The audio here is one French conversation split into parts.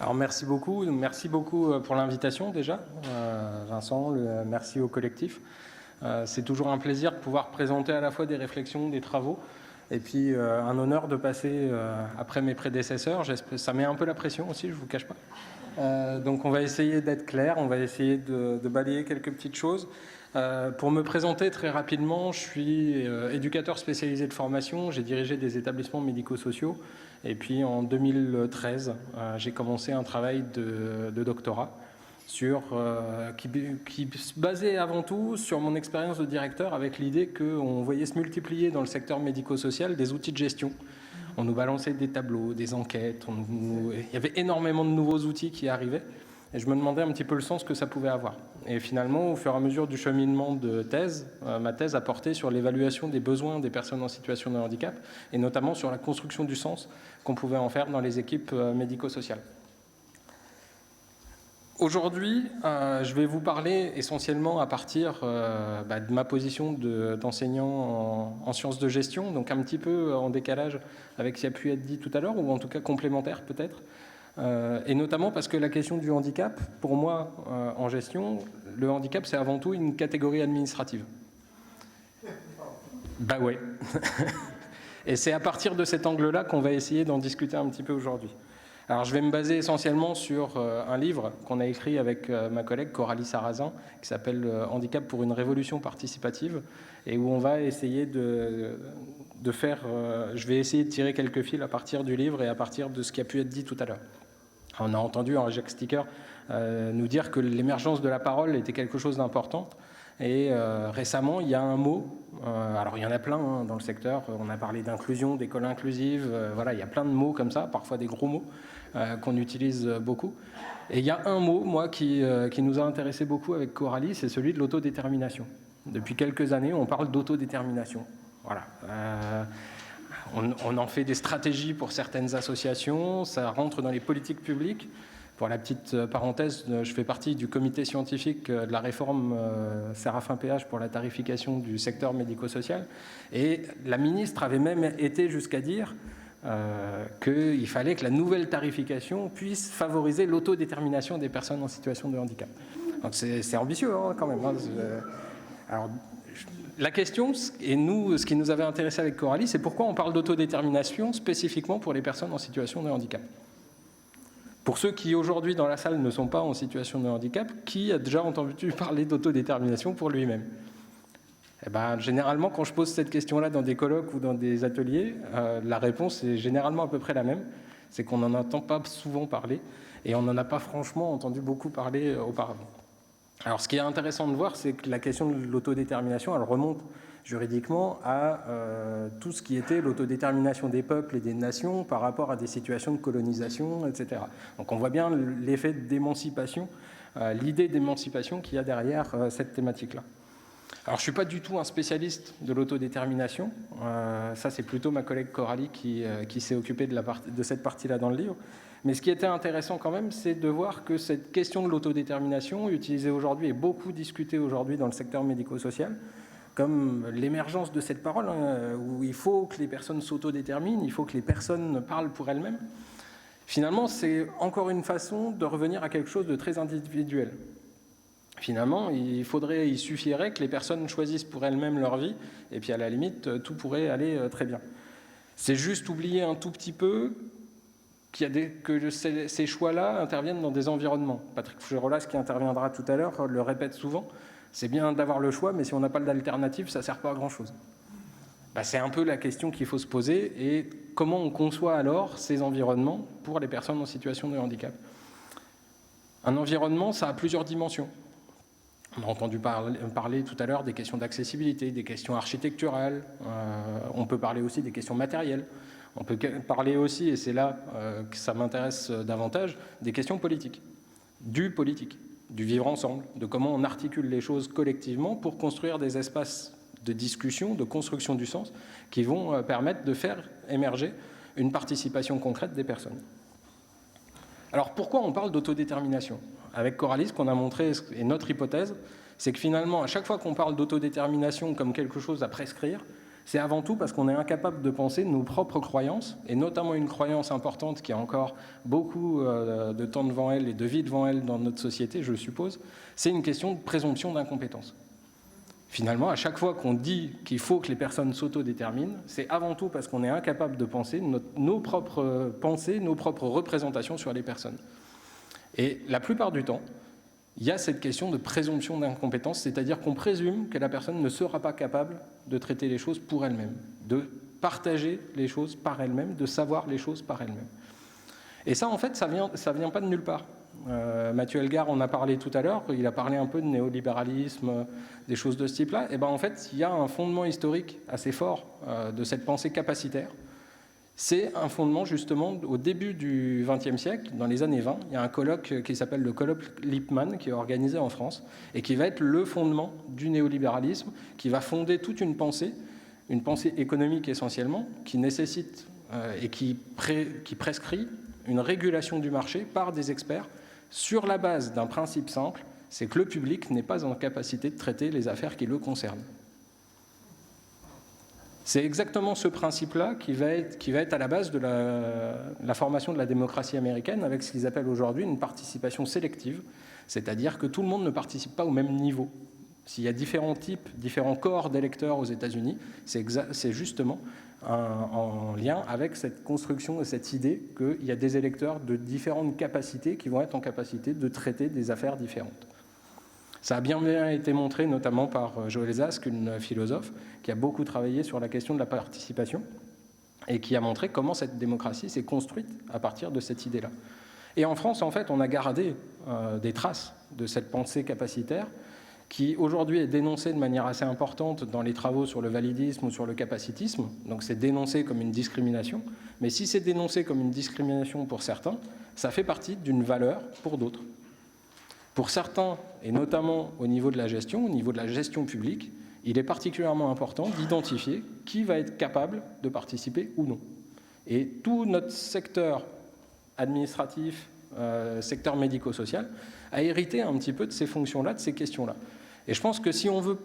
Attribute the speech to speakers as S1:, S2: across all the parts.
S1: Alors merci beaucoup pour l'invitation déjà, Vincent, merci au collectif. C'est toujours un plaisir de pouvoir présenter à la fois des réflexions, des travaux, et puis un honneur de passer après mes prédécesseurs. Ça met un peu la pression aussi, je ne vous cache pas. Donc on va essayer d'être clair, on va essayer de balayer quelques petites choses. Pour me présenter très rapidement, je suis éducateur spécialisé de formation, j'ai dirigé des établissements médico-sociaux et puis en 2013, j'ai commencé un travail de doctorat qui se basait avant tout sur mon expérience de directeur avec l'idée qu'on voyait se multiplier dans le secteur médico-social des outils de gestion. On nous balançait des tableaux, des enquêtes, il y avait énormément de nouveaux outils qui arrivaient. Et je me demandais un petit peu le sens que ça pouvait avoir. Et finalement, au fur et à mesure du cheminement de thèse, ma thèse a porté sur l'évaluation des besoins des personnes en situation de handicap, et notamment sur la construction du sens qu'on pouvait en faire dans les équipes médico-sociales. Aujourd'hui, je vais vous parler essentiellement à partir de ma position d'enseignant en sciences de gestion, donc un petit peu en décalage avec ce qui a pu être dit tout à l'heure, ou en tout cas complémentaire peut-être. Et notamment parce que la question du handicap, pour moi, en gestion, le handicap, c'est avant tout une catégorie administrative. Bah ouais. Et c'est à partir de cet angle-là qu'on va essayer d'en discuter un petit peu aujourd'hui. Alors je vais me baser essentiellement sur un livre qu'on a écrit avec ma collègue Coralie Sarrazin, qui s'appelle « Handicap pour une révolution participative », et où on va essayer de faire... je vais essayer de tirer quelques fils à partir du livre et à partir de ce qui a pu être dit tout à l'heure. On a entendu Jacques Sticker nous dire que l'émergence de la parole était quelque chose d'important. Et récemment, il y a un mot, alors il y en a plein dans le secteur, on a parlé d'inclusion, d'école inclusive, voilà, il y a plein de mots comme ça, parfois des gros mots qu'on utilise beaucoup. Et il y a un mot, moi, qui nous a intéressé beaucoup avec Coralie, c'est celui de l'autodétermination. Depuis quelques années, on parle d'autodétermination. Voilà. On en fait des stratégies pour certaines associations, ça rentre dans les politiques publiques. Pour la petite parenthèse, je fais partie du comité scientifique de la réforme Séraphin Péage pour la tarification du secteur médico-social. Et la ministre avait même été jusqu'à dire qu'il fallait que la nouvelle tarification puisse favoriser l'autodétermination des personnes en situation de handicap. Donc c'est ambitieux quand même. Alors, la question, et nous, ce qui nous avait intéressé avec Coralie, c'est pourquoi on parle d'autodétermination spécifiquement pour les personnes en situation de handicap. Pour ceux qui aujourd'hui dans la salle ne sont pas en situation de handicap, qui a déjà entendu parler d'autodétermination pour lui-même? Eh ben, généralement, quand je pose cette question-là dans des colloques ou dans des ateliers, la réponse est généralement à peu près la même. C'est qu'on n'en entend pas souvent parler et on n'en a pas franchement entendu beaucoup parler auparavant. Alors, ce qui est intéressant de voir, c'est que la question de l'autodétermination, elle remonte juridiquement à tout ce qui était l'autodétermination des peuples et des nations par rapport à des situations de colonisation, etc. Donc on voit bien l'effet d'émancipation, l'idée d'émancipation qu'il y a derrière cette thématique-là. Alors je ne suis pas du tout un spécialiste de l'autodétermination, ça c'est plutôt ma collègue Coralie qui s'est occupée de cette partie-là dans le livre. Mais ce qui était intéressant quand même, c'est de voir que cette question de l'autodétermination, utilisée aujourd'hui et beaucoup discutée aujourd'hui dans le secteur médico-social, comme l'émergence de cette parole, où il faut que les personnes s'autodéterminent, il faut que les personnes parlent pour elles-mêmes, finalement, c'est encore une façon de revenir à quelque chose de très individuel. Finalement, il suffirait que les personnes choisissent pour elles-mêmes leur vie, et puis à la limite, tout pourrait aller très bien. C'est juste oublier un tout petit peu que ces choix-là interviennent dans des environnements. Patrick Fougerolas, qui interviendra tout à l'heure, le répète souvent. C'est bien d'avoir le choix, mais si on n'a pas d'alternative, ça ne sert pas à grand-chose. C'est un peu la question qu'il faut se poser, et comment on conçoit alors ces environnements pour les personnes en situation de handicap. Un environnement, ça a plusieurs dimensions. On a entendu parler tout à l'heure des questions d'accessibilité, des questions architecturales, on peut parler aussi des questions matérielles, on peut parler aussi, et c'est là que ça m'intéresse davantage, des questions politiques, du vivre ensemble, de comment on articule les choses collectivement pour construire des espaces de discussion, de construction du sens, qui vont permettre de faire émerger une participation concrète des personnes. Alors pourquoi on parle d'autodétermination ? Avec Coralie, ce qu'on a montré, et notre hypothèse, c'est que finalement, à chaque fois qu'on parle d'autodétermination comme quelque chose à prescrire, C'est avant tout parce qu'on est incapable de penser nos propres croyances, et notamment une croyance importante qui a encore beaucoup de temps devant elle et de vie devant elle dans notre société, je suppose, c'est une question de présomption d'incompétence. Finalement, à chaque fois qu'on dit qu'il faut que les personnes s'autodéterminent, c'est avant tout parce qu'on est incapable de penser nos propres pensées, nos propres représentations sur les personnes. Et la plupart du temps, il y a cette question de présomption d'incompétence, c'est-à-dire qu'on présume que la personne ne sera pas capable de traiter les choses pour elle-même, de partager les choses par elle-même, de savoir les choses par elle-même. Et ça, en fait, ça vient pas de nulle part. Mathieu Elgar en a parlé tout à l'heure, il a parlé un peu de néolibéralisme, des choses de ce type-là. Et ben en fait, il y a un fondement historique assez fort de cette pensée capacitaire. C'est un fondement justement au début du XXe siècle, dans les années 20. Il y a un colloque qui s'appelle le colloque Lippmann qui est organisé en France et qui va être le fondement du néolibéralisme, qui va fonder toute une pensée économique essentiellement, qui nécessite et qui prescrit une régulation du marché par des experts sur la base d'un principe simple, c'est que le public n'est pas en capacité de traiter les affaires qui le concernent. C'est exactement ce principe-là qui va être à la base de la formation de la démocratie américaine avec ce qu'ils appellent aujourd'hui une participation sélective, c'est-à-dire que tout le monde ne participe pas au même niveau. S'il y a différents types, différents corps d'électeurs aux États-Unis, c'est justement en lien avec cette construction et cette idée qu'il y a des électeurs de différentes capacités qui vont être en capacité de traiter des affaires différentes. Ça a bien été montré notamment par Joël Zask, une philosophe qui a beaucoup travaillé sur la question de la participation et qui a montré comment cette démocratie s'est construite à partir de cette idée-là. Et en France, en fait, on a gardé des traces de cette pensée capacitaire qui aujourd'hui est dénoncée de manière assez importante dans les travaux sur le validisme ou sur le capacitisme. Donc c'est dénoncé comme une discrimination. Mais si c'est dénoncé comme une discrimination pour certains, ça fait partie d'une valeur pour d'autres. Pour certains, et notamment au niveau de la gestion publique, il est particulièrement important d'identifier qui va être capable de participer ou non. Et tout notre secteur administratif, secteur médico-social, a hérité un petit peu de ces fonctions-là, de ces questions-là. Et je pense que si on veut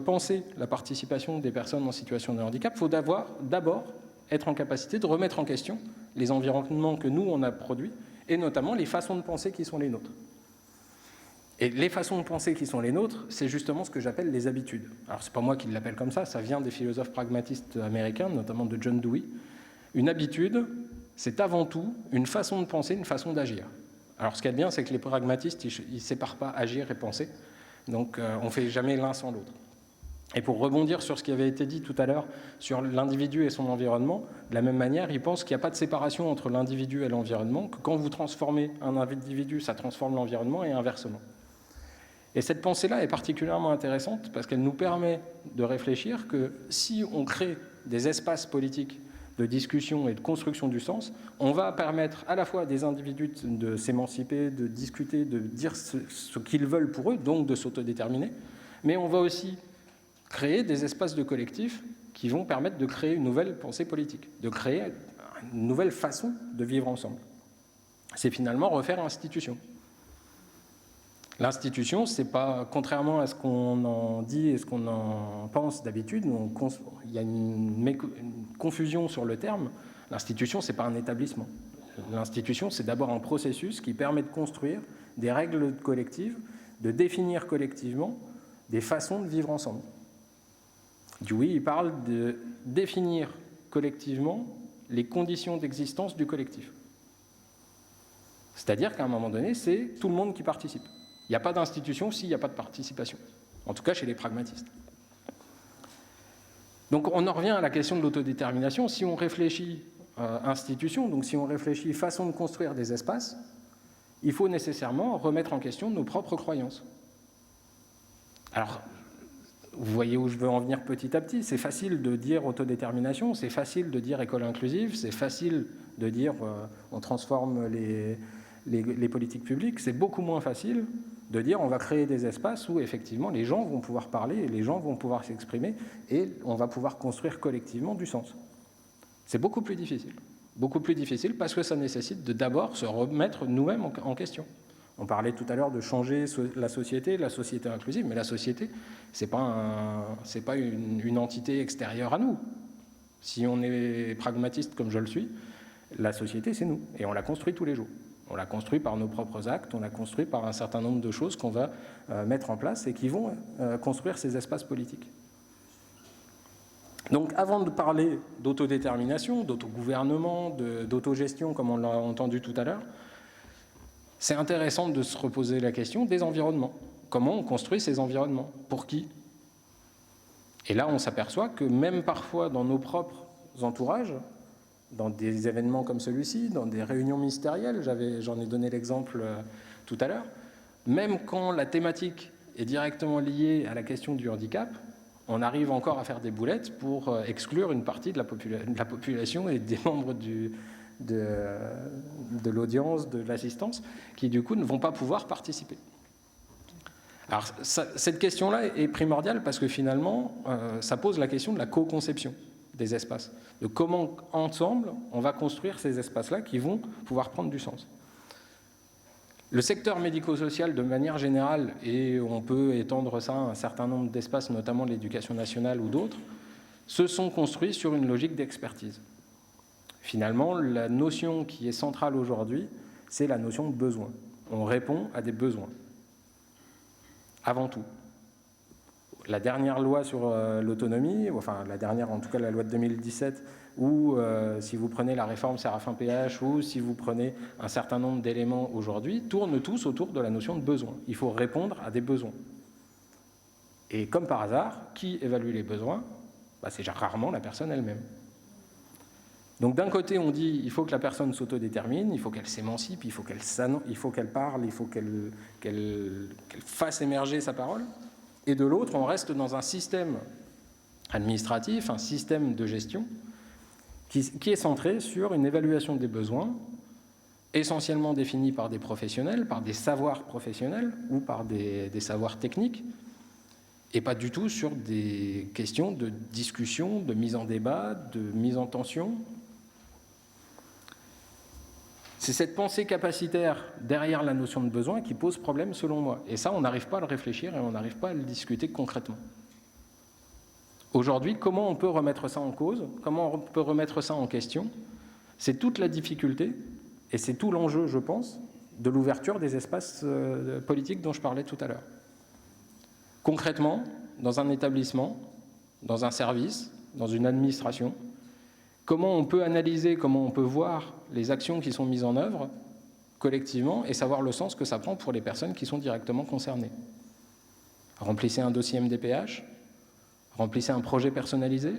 S1: penser la participation des personnes en situation de handicap, il faut d'abord être en capacité de remettre en question les environnements que nous, on a produits, et notamment les façons de penser qui sont les nôtres. Et les façons de penser qui sont les nôtres, c'est justement ce que j'appelle les habitudes. Alors, c'est pas moi qui l'appelle comme ça vient des philosophes pragmatistes américains, notamment de John Dewey. Une habitude, c'est avant tout une façon de penser, une façon d'agir. Alors, ce qu'il y a de bien, c'est que les pragmatistes, ils ne séparent pas agir et penser. Donc, on ne fait jamais l'un sans l'autre. Et pour rebondir sur ce qui avait été dit tout à l'heure sur l'individu et son environnement, de la même manière, ils pensent qu'il n'y a pas de séparation entre l'individu et l'environnement, que quand vous transformez un individu, ça transforme l'environnement et inversement. Et cette pensée-là est particulièrement intéressante parce qu'elle nous permet de réfléchir que si on crée des espaces politiques de discussion et de construction du sens, on va permettre à la fois à des individus de s'émanciper, de discuter, de dire ce qu'ils veulent pour eux, donc de s'autodéterminer, mais on va aussi créer des espaces de collectifs qui vont permettre de créer une nouvelle pensée politique, de créer une nouvelle façon de vivre ensemble. C'est finalement refaire l'institution. L'institution, c'est pas, contrairement à ce qu'on en dit et ce qu'on en pense d'habitude, il y a une confusion sur le terme. L'institution, c'est pas un établissement. L'institution, c'est d'abord un processus qui permet de construire des règles collectives, de définir collectivement des façons de vivre ensemble. Dewey, il parle de définir collectivement les conditions d'existence du collectif. C'est-à-dire qu'à un moment donné, c'est tout le monde qui participe. Il n'y a pas d'institution s'il n'y a pas de participation, en tout cas chez les pragmatistes. Donc on en revient à la question de l'autodétermination. Si on réfléchit institution, donc si on réfléchit façon de construire des espaces, il faut nécessairement remettre en question nos propres croyances. Alors, vous voyez où je veux en venir petit à petit. C'est facile de dire autodétermination, c'est facile de dire école inclusive, c'est facile de dire on transforme les politiques publiques. C'est beaucoup moins facile de dire on va créer des espaces où effectivement les gens vont pouvoir parler et les gens vont pouvoir s'exprimer et on va pouvoir construire collectivement du sens. C'est beaucoup plus difficile parce que ça nécessite de d'abord se remettre nous-mêmes en question. On parlait tout à l'heure de changer la société inclusive, mais la société, c'est pas une entité extérieure à nous. Si on est pragmatiste comme je le suis, la société, c'est nous, et on la construit tous les jours. On la construit par nos propres actes, on la construit par un certain nombre de choses qu'on va mettre en place et qui vont construire ces espaces politiques. Donc avant de parler d'autodétermination, d'autogouvernement, d'autogestion, comme on l'a entendu tout à l'heure, c'est intéressant de se reposer la question des environnements. Comment on construit ces environnements? Pour qui? Et là, on s'aperçoit que même parfois dans nos propres entourages, dans des événements comme celui-ci, dans des réunions ministérielles, j'en ai donné l'exemple tout à l'heure, même quand la thématique est directement liée à la question du handicap, on arrive encore à faire des boulettes pour exclure une partie de la population et des membres de l'audience, de l'assistance, qui du coup ne vont pas pouvoir participer. Alors cette question-là est primordiale parce que finalement, ça pose la question de la co-conception des espaces, de comment ensemble on va construire ces espaces-là qui vont pouvoir prendre du sens. Le secteur médico-social de manière générale, et on peut étendre ça à un certain nombre d'espaces, notamment l'éducation nationale ou d'autres, se sont construits sur une logique d'expertise. Finalement, la notion qui est centrale aujourd'hui, c'est la notion de besoin. On répond à des besoins, avant tout. La dernière loi sur l'autonomie, enfin la dernière en tout cas la loi de 2017, ou si vous prenez la réforme Séraphin-PH, ou si vous prenez un certain nombre d'éléments aujourd'hui, tournent tous autour de la notion de besoin. Il faut répondre à des besoins. Et comme par hasard, qui évalue les besoins? C'est rarement la personne elle-même. Donc d'un côté, on dit il faut que la personne s'autodétermine, il faut qu'elle s'émancipe, il faut qu'elle parle, il faut qu'elle fasse émerger sa parole. Et de l'autre, on reste dans un système administratif, un système de gestion qui est centré sur une évaluation des besoins, essentiellement définie par des professionnels, par des savoirs professionnels ou par des savoirs techniques, et pas du tout sur des questions de discussion, de mise en débat, de mise en tension. C'est cette pensée capacitaire derrière la notion de besoin qui pose problème selon moi. Et ça, on n'arrive pas à le réfléchir et on n'arrive pas à le discuter concrètement. Aujourd'hui, comment on peut remettre ça en cause? Comment on peut remettre ça en question? C'est toute la difficulté et c'est tout l'enjeu, je pense, de l'ouverture des espaces politiques dont je parlais tout à l'heure. Concrètement, dans un établissement, dans un service, dans une administration, comment on peut analyser, comment on peut voir les actions qui sont mises en œuvre collectivement et savoir le sens que ça prend pour les personnes qui sont directement concernées. Remplissez un dossier MDPH, remplissez un projet personnalisé,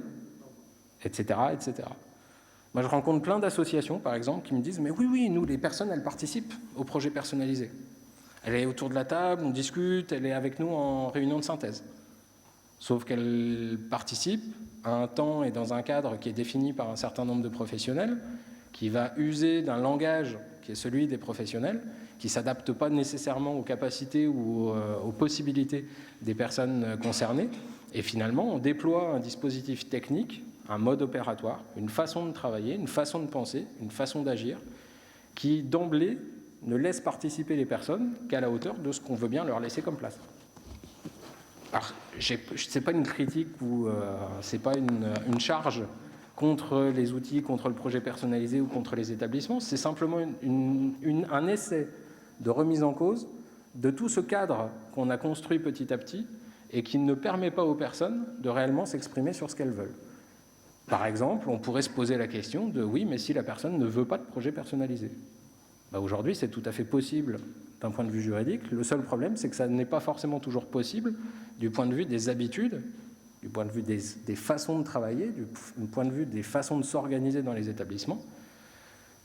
S1: etc., etc. Moi, je rencontre plein d'associations, par exemple, qui me disent « Mais oui, nous, les personnes, elles participent au projet personnalisé. Elle est autour de la table, on discute, elle est avec nous en réunion de synthèse. » Sauf qu'elle participe à un temps et dans un cadre qui est défini par un certain nombre de professionnels, qui va user d'un langage qui est celui des professionnels, qui ne s'adapte pas nécessairement aux capacités ou aux possibilités des personnes concernées. Et finalement, on déploie un dispositif technique, un mode opératoire, une façon de travailler, une façon de penser, une façon d'agir, qui d'emblée ne laisse participer les personnes qu'à la hauteur de ce qu'on veut bien leur laisser comme place. Alors, ce n'est pas une critique ou ce n'est pas une charge contre les outils, contre le projet personnalisé ou contre les établissements, c'est simplement un essai de remise en cause de tout ce cadre qu'on a construit petit à petit et qui ne permet pas aux personnes de réellement s'exprimer sur ce qu'elles veulent. Par exemple, on pourrait se poser la question de oui, mais si la personne ne veut pas de projet personnalisé. Aujourd'hui, c'est tout à fait possible d'un point de vue juridique. Le seul problème, c'est que ça n'est pas forcément toujours possible du point de vue des habitudes, du point de vue des façons de travailler, du point de vue des façons de s'organiser dans les établissements,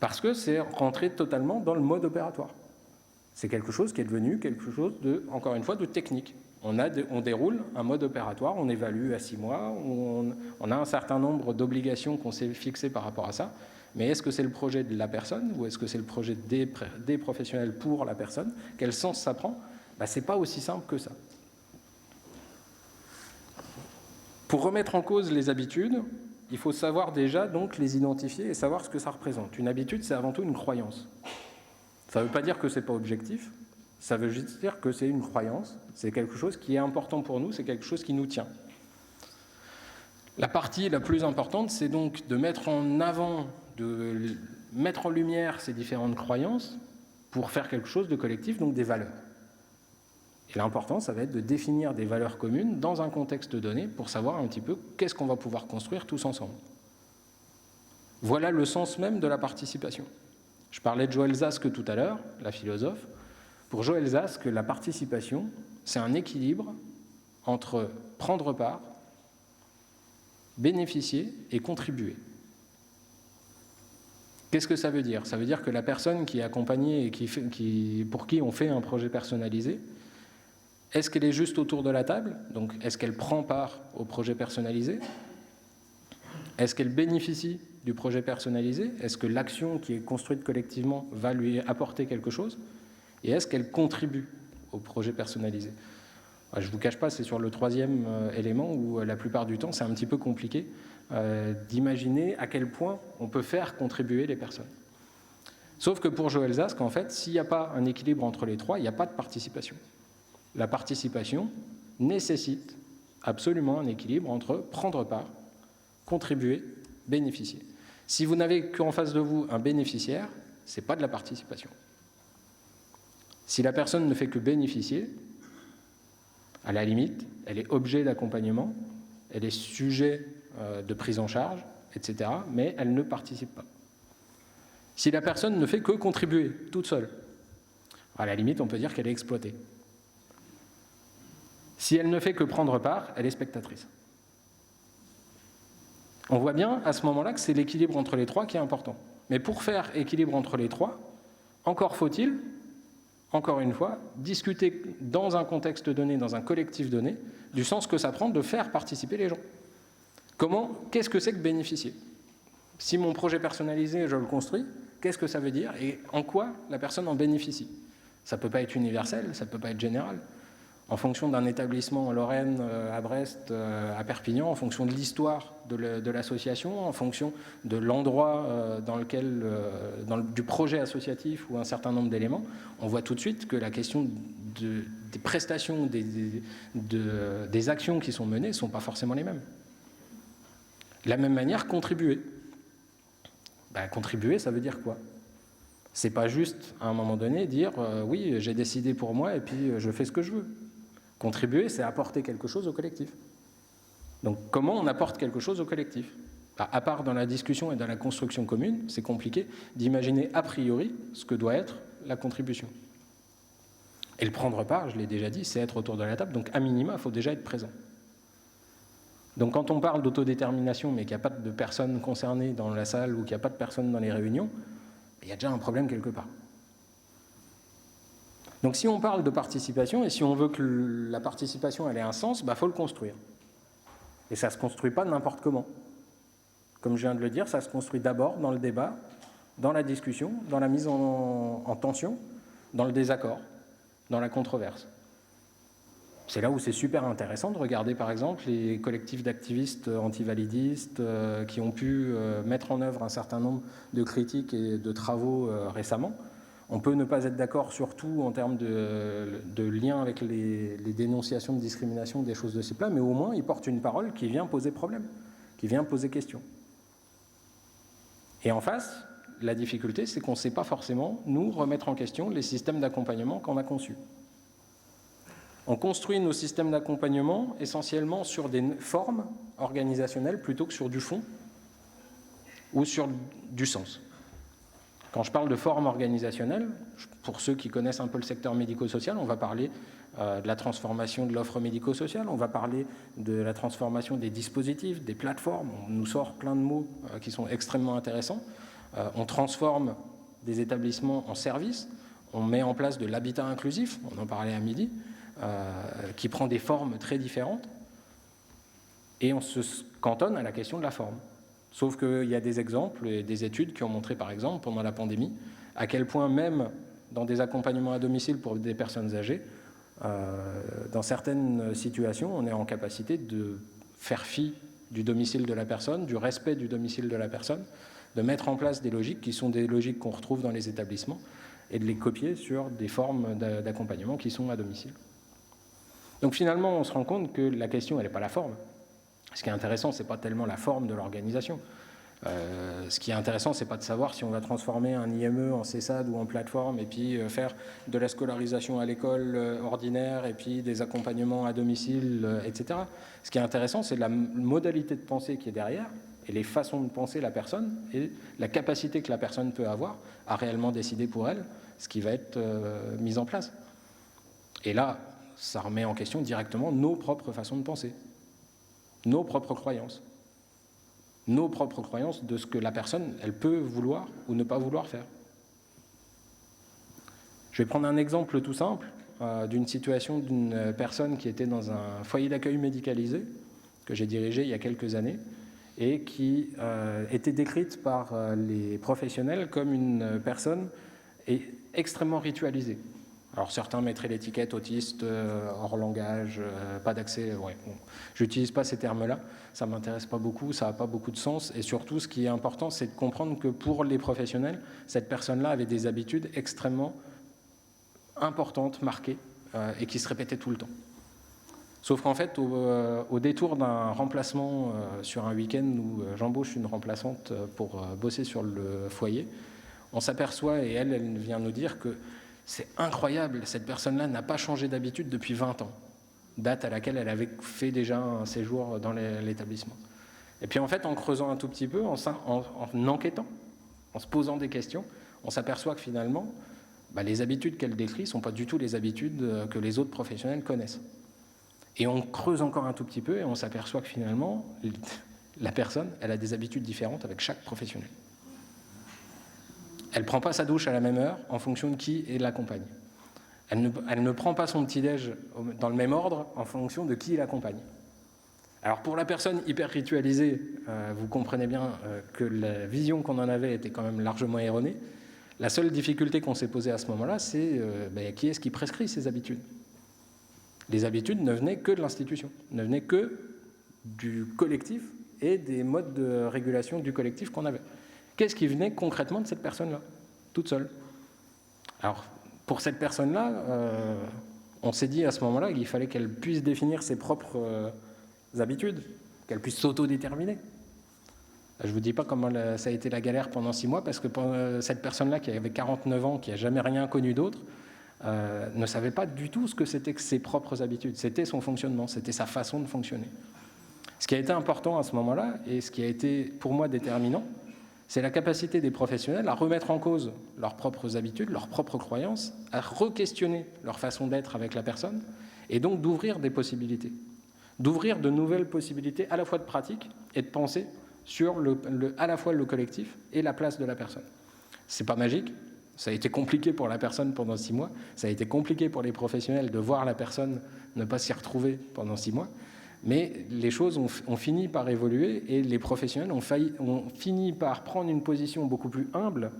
S1: parce que c'est rentré totalement dans le mode opératoire. C'est quelque chose qui est devenu quelque chose de, encore une fois, de technique. On déroule un mode opératoire, on évalue à 6 mois, on a un certain nombre d'obligations qu'on s'est fixées par rapport à ça, mais est-ce que c'est le projet de la personne ou est-ce que c'est le projet des professionnels pour la personne? Quel sens ça prend? Ce n'est pas aussi simple que ça. Pour remettre en cause les habitudes, il faut savoir déjà donc les identifier et savoir ce que ça représente. Une habitude, c'est avant tout une croyance. Ça ne veut pas dire que ce n'est pas objectif, Ça veut juste dire que c'est une croyance, c'est quelque chose qui est important pour nous, c'est quelque chose qui nous tient. La partie la plus importante, c'est donc de mettre en avant, de mettre en lumière ces différentes croyances pour faire quelque chose de collectif, donc des valeurs. Et l'important, ça va être de définir des valeurs communes dans un contexte donné pour savoir un petit peu qu'est-ce qu'on va pouvoir construire tous ensemble. Voilà le sens même de la participation. Je parlais de Joël Zask tout à l'heure, la philosophe. Pour Joël Zask, la participation, c'est un équilibre entre prendre part, bénéficier et contribuer. Qu'est-ce que ça veut dire? Ça veut dire que la personne qui est accompagnée et pour qui on fait un projet personnalisé, est-ce qu'elle est juste autour de la table? Donc, est-ce qu'elle prend part au projet personnalisé? Est-ce qu'elle bénéficie du projet personnalisé? Est-ce que l'action qui est construite collectivement va lui apporter quelque chose? Et est-ce qu'elle contribue au projet personnalisé? Je ne vous cache pas, c'est sur le troisième élément où la plupart du temps, c'est un petit peu compliqué d'imaginer à quel point on peut faire contribuer les personnes. Sauf que pour Joël Zask, en fait, s'il n'y a pas un équilibre entre les trois, il n'y a pas de participation. La participation nécessite absolument un équilibre entre prendre part, contribuer, bénéficier. Si vous n'avez qu'en face de vous un bénéficiaire, ce n'est pas de la participation. Si la personne ne fait que bénéficier, à la limite, elle est objet d'accompagnement, elle est sujet de prise en charge, etc., mais elle ne participe pas. Si la personne ne fait que contribuer toute seule, à la limite, on peut dire qu'elle est exploitée. Si elle ne fait que prendre part, elle est spectatrice. On voit bien à ce moment-là que c'est l'équilibre entre les trois qui est important. Mais pour faire équilibre entre les trois, encore faut-il, encore une fois, discuter dans un contexte donné, dans un collectif donné, du sens que ça prend de faire participer les gens. Qu'est-ce que c'est que bénéficier? Si mon projet personnalisé, je le construis, qu'est-ce que ça veut dire et en quoi la personne en bénéficie? Ça ne peut pas être universel, ça ne peut pas être général. En fonction d'un établissement en Lorraine, à Brest, à Perpignan, en fonction de l'histoire de l'association, en fonction de l'endroit du projet associatif ou un certain nombre d'éléments, on voit tout de suite que la question des prestations, des actions qui sont menées ne sont pas forcément les mêmes. De la même manière, contribuer. Contribuer, ça veut dire quoi? C'est pas juste, à un moment donné, dire oui, j'ai décidé pour moi et puis je fais ce que je veux. Contribuer, c'est apporter quelque chose au collectif. Donc, comment on apporte quelque chose au collectif? À part dans la discussion et dans la construction commune, c'est compliqué d'imaginer a priori ce que doit être la contribution. Et le prendre part, je l'ai déjà dit, c'est être autour de la table, donc à minima, il faut déjà être présent. Donc quand on parle d'autodétermination, mais qu'il n'y a pas de personnes concernées dans la salle ou qu'il n'y a pas de personnes dans les réunions, il y a déjà un problème quelque part. Donc si on parle de participation, et si on veut que la participation ait un sens, faut le construire. Et ça ne se construit pas n'importe comment. Comme je viens de le dire, ça se construit d'abord dans le débat, dans la discussion, dans la mise en tension, dans le désaccord, dans la controverse. C'est là où c'est super intéressant de regarder par exemple les collectifs d'activistes antivalidistes qui ont pu mettre en œuvre un certain nombre de critiques et de travaux récemment. On peut ne pas être d'accord sur tout en termes de lien avec les dénonciations de discrimination, des choses de ce type-là, mais au moins ils portent une parole qui vient poser problème, qui vient poser question. Et en face, la difficulté, c'est qu'on ne sait pas forcément, nous, remettre en question les systèmes d'accompagnement qu'on a conçus. On construit nos systèmes d'accompagnement essentiellement sur des formes organisationnelles plutôt que sur du fond ou sur du sens. Quand je parle de forme organisationnelle, pour ceux qui connaissent un peu le secteur médico-social, on va parler de la transformation de l'offre médico-sociale, on va parler de la transformation des dispositifs, des plateformes, on nous sort plein de mots qui sont extrêmement intéressants. On transforme des établissements en services, on met en place de l'habitat inclusif, on en parlait à midi, qui prend des formes très différentes, et on se cantonne à la question de la forme. Sauf qu'il y a des exemples et des études qui ont montré, par exemple, pendant la pandémie, à quel point même dans des accompagnements à domicile pour des personnes âgées, dans certaines situations, on est en capacité de faire fi du domicile de la personne, du respect du domicile de la personne, de mettre en place des logiques qui sont des logiques qu'on retrouve dans les établissements et de les copier sur des formes d'accompagnement qui sont à domicile. Donc finalement, on se rend compte que la question, elle n'est pas la forme. Ce qui est intéressant, ce n'est pas tellement la forme de l'organisation. Ce qui est intéressant, c'est pas de savoir si on va transformer un IME en CESAD ou en plateforme et puis faire de la scolarisation à l'école ordinaire et puis des accompagnements à domicile, etc. Ce qui est intéressant, c'est la modalité de pensée qui est derrière et les façons de penser la personne et la capacité que la personne peut avoir à réellement décider pour elle ce qui va être mis en place. Et là, ça remet en question directement nos propres façons de penser, nos propres croyances. Nos propres croyances de ce que la personne, elle peut vouloir ou ne pas vouloir faire. Je vais prendre un exemple tout simple d'une situation d'une personne qui était dans un foyer d'accueil médicalisé que j'ai dirigé il y a quelques années et qui était décrite par les professionnels comme une personne extrêmement ritualisée. Alors certains mettraient l'étiquette autiste, hors langage, pas d'accès. Ouais, bon. Je n'utilise pas ces termes-là, ça ne m'intéresse pas beaucoup, ça n'a pas beaucoup de sens. Et surtout, ce qui est important, c'est de comprendre que pour les professionnels, cette personne-là avait des habitudes extrêmement importantes, marquées, et qui se répétaient tout le temps. Sauf qu'en fait, au détour d'un remplacement sur un week-end où j'embauche une remplaçante pour bosser sur le foyer, on s'aperçoit, et elle vient nous dire que c'est incroyable, cette personne-là n'a pas changé d'habitude depuis 20 ans, date à laquelle elle avait fait déjà un séjour dans l'établissement. Et puis en fait, en creusant un tout petit peu, en enquêtant, en se posant des questions, on s'aperçoit que finalement, les habitudes qu'elle décrit ne sont pas du tout les habitudes que les autres professionnels connaissent. Et on creuse encore un tout petit peu et on s'aperçoit que finalement, la personne, elle a des habitudes différentes avec chaque professionnel. Elle ne prend pas sa douche à la même heure en fonction de qui l'accompagne. Elle ne prend pas son petit-déj dans le même ordre en fonction de qui l'accompagne. Alors pour la personne hyper ritualisée, vous comprenez bien que la vision qu'on en avait était quand même largement erronée. La seule difficulté qu'on s'est posée à ce moment-là, c'est qui est-ce qui prescrit ces habitudes ? Les habitudes ne venaient que de l'institution, ne venaient que du collectif et des modes de régulation du collectif qu'on avait. Qu'est-ce qui venait concrètement de cette personne-là, toute seule ? Alors, pour cette personne-là, on s'est dit à ce moment-là qu'il fallait qu'elle puisse définir ses propres habitudes, qu'elle puisse s'autodéterminer. Je ne vous dis pas comment ça a été la galère pendant 6 mois, parce que cette personne-là, qui avait 49 ans, qui n'a jamais rien connu d'autre, ne savait pas du tout ce que c'était que ses propres habitudes. C'était son fonctionnement, c'était sa façon de fonctionner. Ce qui a été important à ce moment-là, et ce qui a été pour moi déterminant, c'est la capacité des professionnels à remettre en cause leurs propres habitudes, leurs propres croyances, à re-questionner leur façon d'être avec la personne, et donc d'ouvrir des possibilités, d'ouvrir de nouvelles possibilités à la fois de pratique et de pensée sur à la fois le collectif et la place de la personne. C'est pas magique, ça a été compliqué pour la personne pendant 6 mois, ça a été compliqué pour les professionnels de voir la personne ne pas s'y retrouver pendant 6 mois, mais les choses ont fini par évoluer et les professionnels ont fini par prendre une position beaucoup plus humble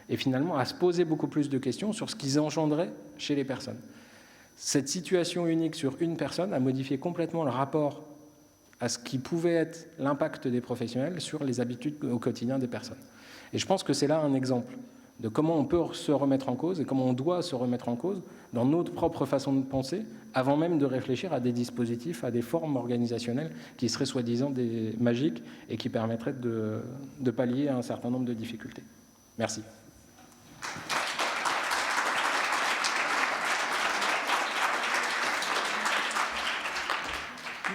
S1: et finalement à se poser beaucoup plus de questions sur ce qu'ils engendraient chez les personnes. Cette situation unique sur une personne a modifié complètement le rapport à ce qui pouvait être l'impact des professionnels sur les habitudes au quotidien des personnes. Et je pense que c'est là un exemple de comment on peut se remettre en cause et comment on doit se remettre en cause dans notre propre façon de penser, avant même de réfléchir à des dispositifs, à des formes organisationnelles qui seraient soi-disant des magiques et qui permettraient de pallier à un certain nombre de difficultés. Merci.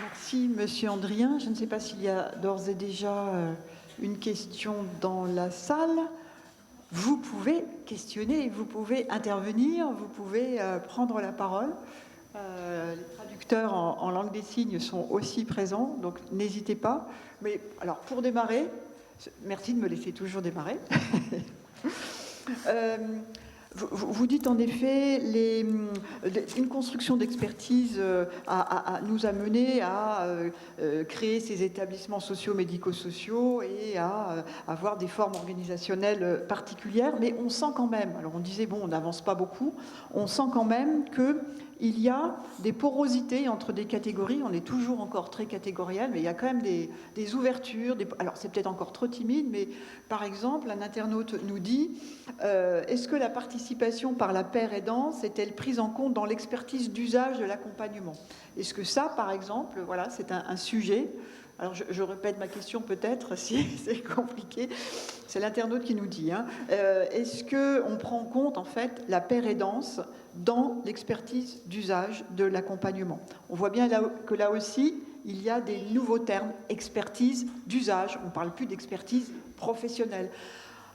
S2: Merci, Monsieur Andrien. Je ne sais pas s'il y a d'ores et déjà une question dans la salle. Vous pouvez questionner, vous pouvez intervenir, vous pouvez prendre la parole. Les traducteurs en langue des signes sont aussi présents, donc n'hésitez pas. Mais alors, pour démarrer, merci de me laisser toujours démarrer. Vous dites en effet une construction d'expertise nous a mené à créer ces établissements sociaux-médico-sociaux et à avoir des formes organisationnelles particulières, mais on sent quand même, alors on disait bon, on n'avance pas beaucoup, on sent quand même il y a des porosités entre des catégories. On est toujours encore très catégoriel, mais il y a quand même des ouvertures. Alors, c'est peut-être encore trop timide, mais par exemple, un internaute nous dit est-ce que la participation par la paire aidance est-elle prise en compte dans l'expertise d'usage de l'accompagnement? Est-ce que ça, par exemple, voilà, c'est un sujet? Alors, je répète ma question peut-être, si c'est compliqué. C'est l'internaute qui nous dit. Est-ce qu'on prend en compte, en fait, la paire aidance dans l'expertise d'usage de l'accompagnement? On voit bien que là aussi, il y a des nouveaux termes, expertise d'usage. On ne parle plus d'expertise professionnelle.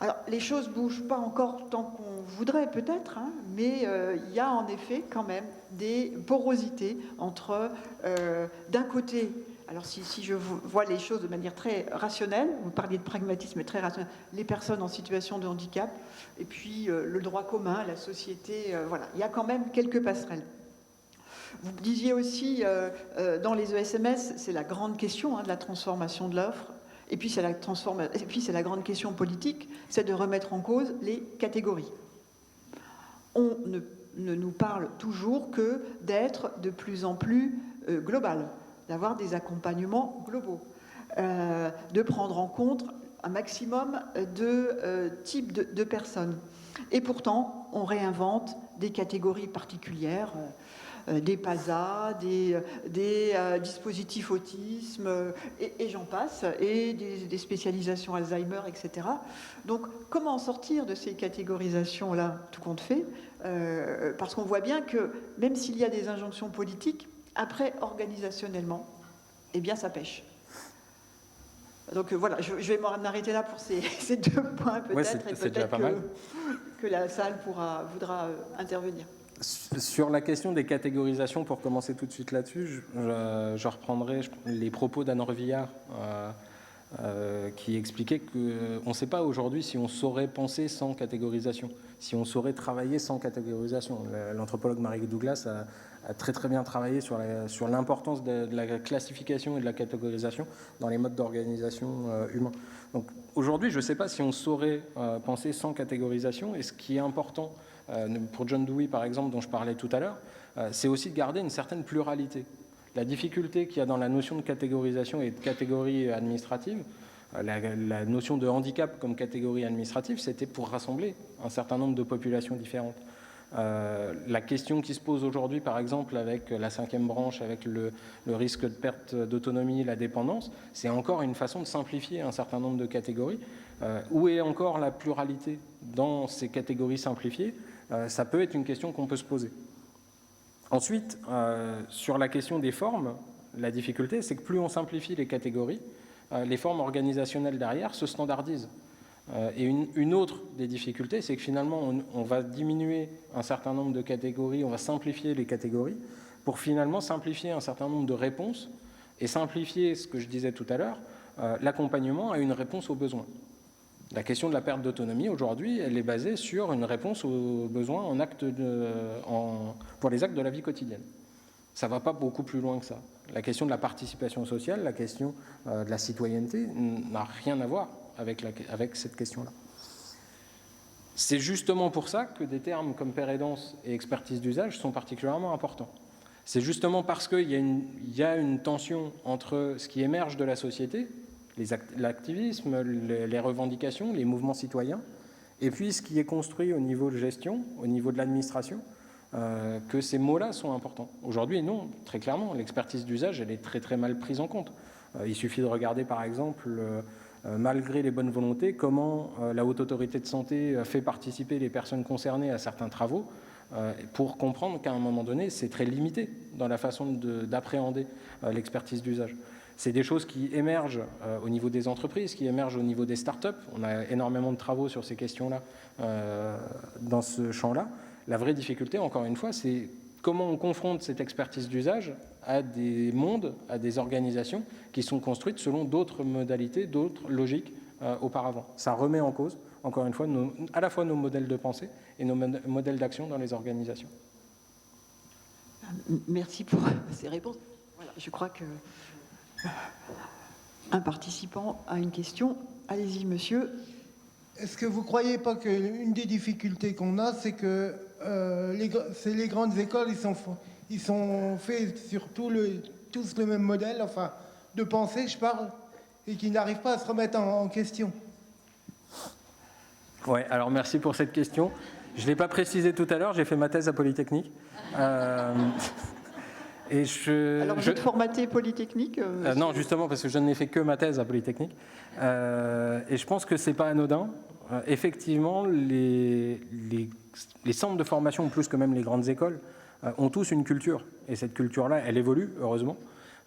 S2: Alors, les choses ne bougent pas encore tant qu'on voudrait peut-être, mais il y a en effet quand même des porosités entre, d'un côté, alors si je vois les choses de manière très rationnelle, vous parliez de pragmatisme très rationnel, les personnes en situation de handicap, et puis le droit commun, la société, voilà, il y a quand même quelques passerelles. Vous disiez aussi, dans les ESMS, c'est la grande question de la transformation de l'offre. Et puis c'est la grande question politique, c'est de remettre en cause les catégories. On ne nous parle toujours que d'être de plus en plus global, d'avoir des accompagnements globaux, de prendre en compte un maximum de types de personnes. Et pourtant, on réinvente des catégories particulières, des PASA, des dispositifs autisme, et j'en passe, et des spécialisations Alzheimer, etc. Donc, comment sortir de ces catégorisations-là, tout compte fait, parce qu'on voit bien que, même s'il y a des injonctions politiques, après, organisationnellement, eh bien, ça pêche. Donc voilà, je vais m'en arrêter là pour ces 2 points peut-être,
S1: ouais,
S2: et peut-être que la salle voudra intervenir.
S1: Sur la question des catégorisations, pour commencer tout de suite là-dessus, je reprendrai les propos d'Anne Revillard qui expliquait qu'on ne sait pas aujourd'hui si on saurait penser sans catégorisation, si on saurait travailler sans catégorisation. L'anthropologue Marie Douglas a très très bien travaillé sur l'importance de la classification et de la catégorisation dans les modes d'organisation humains. Donc aujourd'hui, je ne sais pas si on saurait penser sans catégorisation, et ce qui est important pour John Dewey, par exemple, dont je parlais tout à l'heure, c'est aussi de garder une certaine pluralité. La difficulté qu'il y a dans la notion de catégorisation et de catégorie administrative, la notion de handicap comme catégorie administrative, c'était pour rassembler un certain nombre de populations différentes. La question qui se pose aujourd'hui, par exemple, avec la 5e branche, avec le risque de perte d'autonomie, la dépendance, c'est encore une façon de simplifier un certain nombre de catégories. Où est encore la pluralité dans ces catégories simplifiées? Ça peut être une question qu'on peut se poser. Ensuite, sur la question des formes, la difficulté, c'est que plus on simplifie les catégories, les formes organisationnelles derrière se standardisent. Et une autre des difficultés, c'est que finalement, on va diminuer un certain nombre de catégories, on va simplifier les catégories pour finalement simplifier un certain nombre de réponses et simplifier, ce que je disais tout à l'heure, l'accompagnement à une réponse aux besoins. La question de la perte d'autonomie, aujourd'hui, elle est basée sur une réponse aux besoins pour les actes de la vie quotidienne. Ça ne va pas beaucoup plus loin que ça. La question de la participation sociale, la question de la citoyenneté n'a rien à voir avec cette question-là. C'est justement pour ça que des termes comme paire aidance et expertise d'usage sont particulièrement importants. C'est justement parce qu'il y a une tension entre ce qui émerge de la société, l'activisme, les revendications, les mouvements citoyens, et puis ce qui est construit au niveau de gestion, au niveau de l'administration, que ces mots-là sont importants. Aujourd'hui, non, très clairement, l'expertise d'usage, elle est très très mal prise en compte. Il suffit de regarder par exemple, malgré les bonnes volontés, comment la Haute Autorité de Santé fait participer les personnes concernées à certains travaux, pour comprendre qu'à un moment donné, c'est très limité dans la façon d'appréhender l'expertise d'usage. C'est des choses qui émergent au niveau des entreprises, qui émergent au niveau des startups. On a énormément de travaux sur ces questions-là dans ce champ-là. La vraie difficulté, encore une fois, c'est comment on confronte cette expertise d'usage à des mondes, à des organisations qui sont construites selon d'autres modalités, d'autres logiques auparavant. Ça remet en cause, encore une fois, à la fois nos modèles de pensée et nos modèles d'action dans les organisations.
S2: Merci pour ces réponses. Voilà, je crois que un participant a une question. Allez-y, monsieur.
S3: est-ce que vous ne croyez pas qu'une des difficultés qu'on a, c'est que les grandes écoles, ils sont faits sur tous le même modèle, enfin, de pensée, je parle, et qu'ils n'arrivent pas à se remettre en question?
S1: Oui, alors merci pour cette question. Je ne l'ai pas précisé tout à l'heure, j'ai fait ma thèse à Polytechnique.
S2: Et alors, vous êtes formaté Polytechnique
S1: Non, justement, parce que je n'ai fait que ma thèse à Polytechnique. Et je pense que ce n'est pas anodin. Effectivement, les centres de formation, plus que même les grandes écoles, ont tous une culture. Et cette culture-là, elle évolue, heureusement.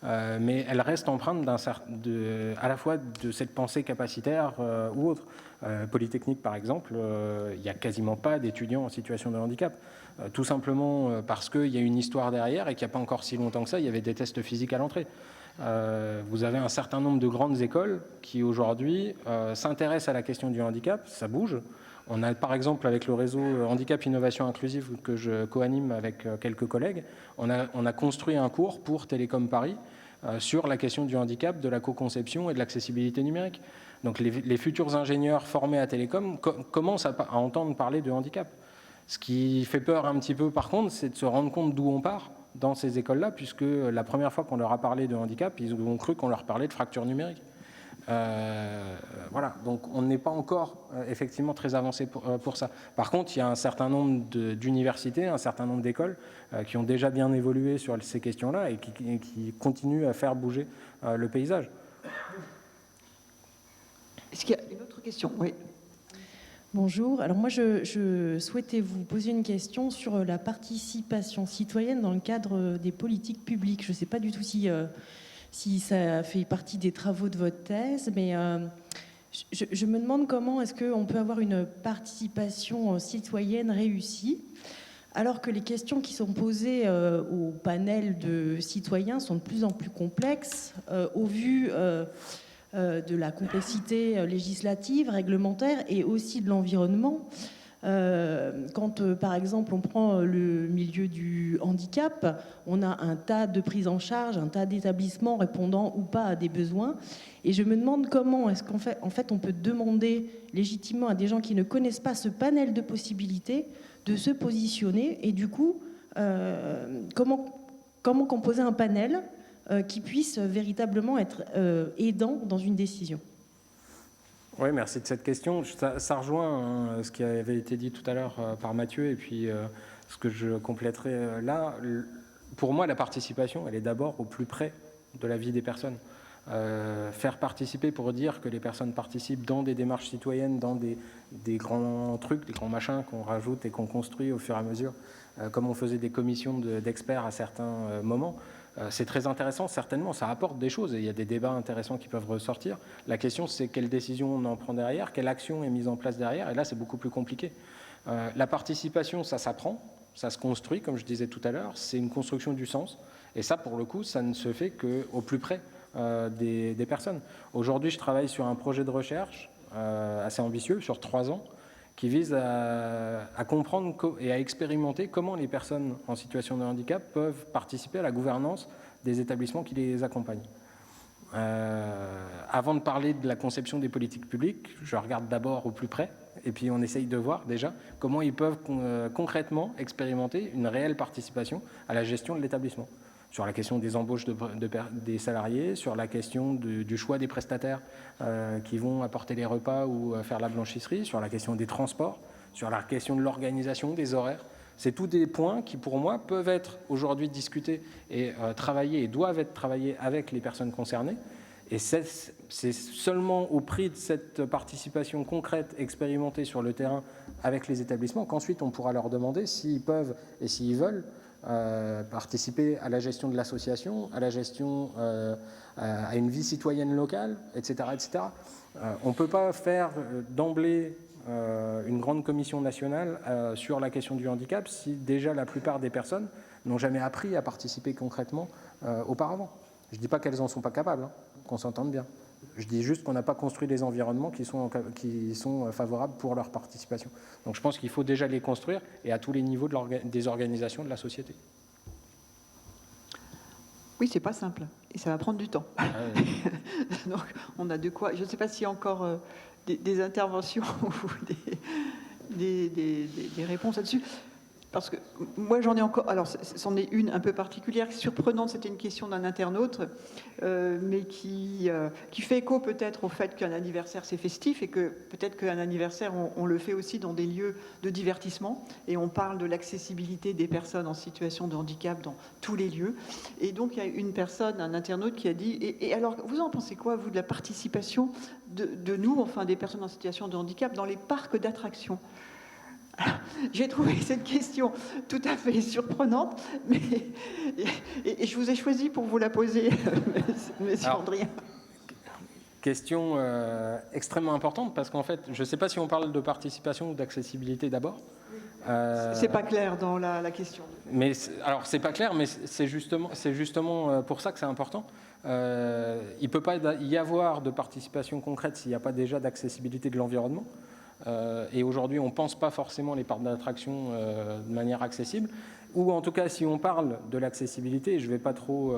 S1: Mais elle reste empreinte à la fois de cette pensée capacitaire ou autre. Polytechnique, par exemple, il n'y a quasiment pas d'étudiants en situation de handicap. Tout simplement parce qu'il y a une histoire derrière et qu'il n'y a pas encore si longtemps que ça, il y avait des tests physiques à l'entrée. Vous avez un certain nombre de grandes écoles qui, aujourd'hui, s'intéressent à la question du handicap. Ça bouge. On a, par exemple, avec le réseau Handicap Innovation Inclusive que je co-anime avec quelques collègues, on a construit un cours pour Télécom Paris sur la question du handicap, de la co-conception et de l'accessibilité numérique. Donc les futurs ingénieurs formés à Télécom commencent à entendre parler de handicap. Ce qui fait peur un petit peu, par contre, c'est de se rendre compte d'où on part dans ces écoles-là, puisque la première fois qu'on leur a parlé de handicap, ils ont cru qu'on leur parlait de fracture numérique. Voilà, donc on n'est pas encore effectivement très avancé pour ça. Par contre, il y a un certain nombre d'universités, un certain nombre d'écoles qui ont déjà bien évolué sur ces questions-là et qui continuent à faire bouger le paysage.
S2: Est-ce qu'il y a une autre question? Oui.
S4: Bonjour, alors moi je souhaitais vous poser une question sur la participation citoyenne dans le cadre des politiques publiques. Je ne sais pas du tout si ça fait partie des travaux de votre thèse, mais je me demande comment est-ce qu'on peut avoir une participation citoyenne réussie alors que les questions qui sont posées au panel de citoyens sont de plus en plus complexes au vu de la complexité législative, réglementaire et aussi de l'environnement. Quand, par exemple, on prend le milieu du handicap, on a un tas de prises en charge, un tas d'établissements répondant ou pas à des besoins. Et je me demande comment est-ce qu'en fait, on peut demander légitimement à des gens qui ne connaissent pas ce panel de possibilités de se positionner et du coup, comment composer un panel qui puisse véritablement être aidant dans une décision.
S1: Oui, merci de cette question. Ça rejoint ce qui avait été dit tout à l'heure par Mathieu et puis ce que je compléterai là. Pour moi, la participation, elle est d'abord au plus près de la vie des personnes. Faire participer pour dire que les personnes participent dans des démarches citoyennes, dans des grands trucs, des grands machins qu'on rajoute et qu'on construit au fur et à mesure, comme on faisait des commissions d'experts à certains moments. C'est très intéressant, certainement, ça apporte des choses et il y a des débats intéressants qui peuvent ressortir. La question, c'est quelle décision on en prend derrière, quelle action est mise en place derrière, et là, c'est beaucoup plus compliqué. La participation, ça s'apprend, ça se construit, comme je disais tout à l'heure, c'est une construction du sens, et ça, pour le coup, ça ne se fait qu'au plus près des personnes. Aujourd'hui, je travaille sur un projet de recherche assez ambitieux, sur 3 ans, qui vise à comprendre et à expérimenter comment les personnes en situation de handicap peuvent participer à la gouvernance des établissements qui les accompagnent. Avant de parler de la conception des politiques publiques, je regarde d'abord au plus près, et puis on essaye de voir déjà comment ils peuvent concrètement expérimenter une réelle participation à la gestion de l'établissement. Sur la question des embauches des salariés, sur la question du choix des prestataires qui vont apporter les repas ou faire la blanchisserie, sur la question des transports, sur la question de l'organisation, des horaires. C'est tous des points qui, pour moi, peuvent être aujourd'hui discutés et travaillés et doivent être travaillés avec les personnes concernées. Et c'est seulement au prix de cette participation concrète, expérimentée sur le terrain avec les établissements, qu'ensuite on pourra leur demander s'ils peuvent et s'ils veulent participer à la gestion de l'association, à la gestion à une vie citoyenne locale, etc. etc. On ne peut pas faire d'emblée une grande commission nationale sur la question du handicap si déjà la plupart des personnes n'ont jamais appris à participer concrètement auparavant. Je ne dis pas qu'elles n'en sont pas capables, hein, qu'on s'entende bien. Je dis juste qu'on n'a pas construit des environnements qui sont favorables pour leur participation. Donc je pense qu'il faut déjà les construire et à tous les niveaux des organisations de la société.
S2: Oui, c'est pas simple et ça va prendre du temps.
S1: Ah oui.
S2: Donc on a de quoi. Je ne sais pas s'il y a encore des interventions ou des réponses là-dessus. Parce que moi, j'en ai encore... Alors, c'en est une un peu particulière, surprenante. C'était une question d'un internaute, mais qui fait écho peut-être au fait qu'un anniversaire, c'est festif, et que peut-être qu'un anniversaire, on le fait aussi dans des lieux de divertissement. Et on parle de l'accessibilité des personnes en situation de handicap dans tous les lieux. Et donc, il y a une personne, un internaute, qui a dit... Et alors, vous en pensez quoi, vous, de la participation de nous, enfin des personnes en situation de handicap, dans les parcs d'attractions ? J'ai trouvé cette question tout à fait surprenante, mais et je vous ai choisi pour vous la poser, monsieur Andrien.
S1: Question extrêmement importante, parce qu'en fait, je ne sais pas si on parle de participation ou d'accessibilité d'abord.
S2: C'est pas clair dans la question.
S1: Mais alors, c'est pas clair, mais c'est justement pour ça que c'est important. Il ne peut pas y avoir de participation concrète s'il n'y a pas déjà d'accessibilité de l'environnement. Et aujourd'hui, on ne pense pas forcément les parcs d'attractions de manière accessible. Ou en tout cas, si on parle de l'accessibilité, je ne vais pas trop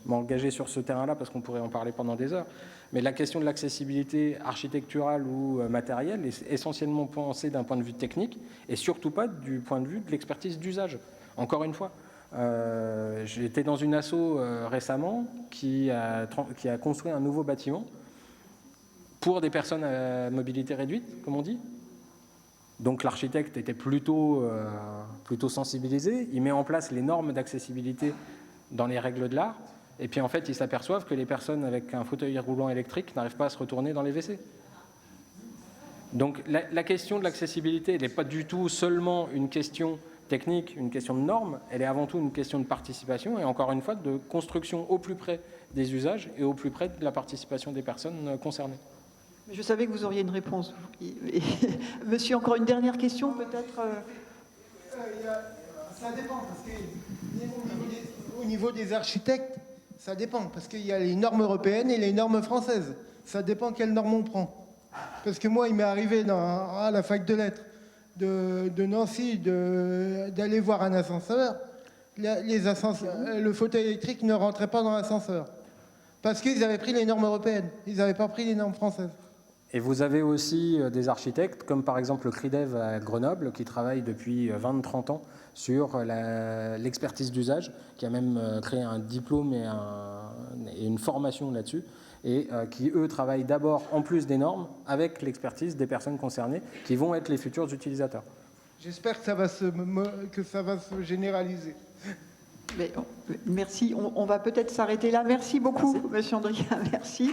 S1: m'engager sur ce terrain-là parce qu'on pourrait en parler pendant des heures, mais la question de l'accessibilité architecturale ou matérielle est essentiellement pensée d'un point de vue technique et surtout pas du point de vue de l'expertise d'usage. Encore une fois, j'étais dans une asso récemment qui a construit un nouveau bâtiment pour des personnes à mobilité réduite, comme on dit. Donc l'architecte était plutôt sensibilisé. Il met en place les normes d'accessibilité dans les règles de l'art. Et puis en fait, ils s'aperçoivent que les personnes avec un fauteuil roulant électrique n'arrivent pas à se retourner dans les WC. Donc la question de l'accessibilité, elle n'est pas du tout seulement une question technique, une question de normes. Elle est avant tout une question de participation et encore une fois de construction au plus près des usages et au plus près de la participation des personnes concernées.
S2: Je savais que vous auriez une réponse. Monsieur, encore une dernière question, peut-être
S3: Ça dépend, parce qu'au niveau des architectes, ça dépend, parce qu'il y a les normes européennes et les normes françaises. Ça dépend quelles normes on prend. Parce que moi, il m'est arrivé à la fac de lettres de Nancy d'aller voir un ascenseur. Le fauteuil électrique ne rentrait pas dans l'ascenseur. Parce qu'ils avaient pris les normes européennes. Ils n'avaient pas pris les normes françaises.
S1: Et vous avez aussi des architectes, comme par exemple le CRIDEV à Grenoble, qui travaille depuis 20-30 ans sur l'expertise d'usage, qui a même créé un diplôme et une formation là-dessus, et qui, eux, travaillent d'abord, en plus des normes, avec l'expertise des personnes concernées, qui vont être les futurs utilisateurs.
S3: J'espère que ça va se généraliser.
S2: Mais, merci, on va peut-être s'arrêter là. Merci beaucoup, monsieur Andrien, merci.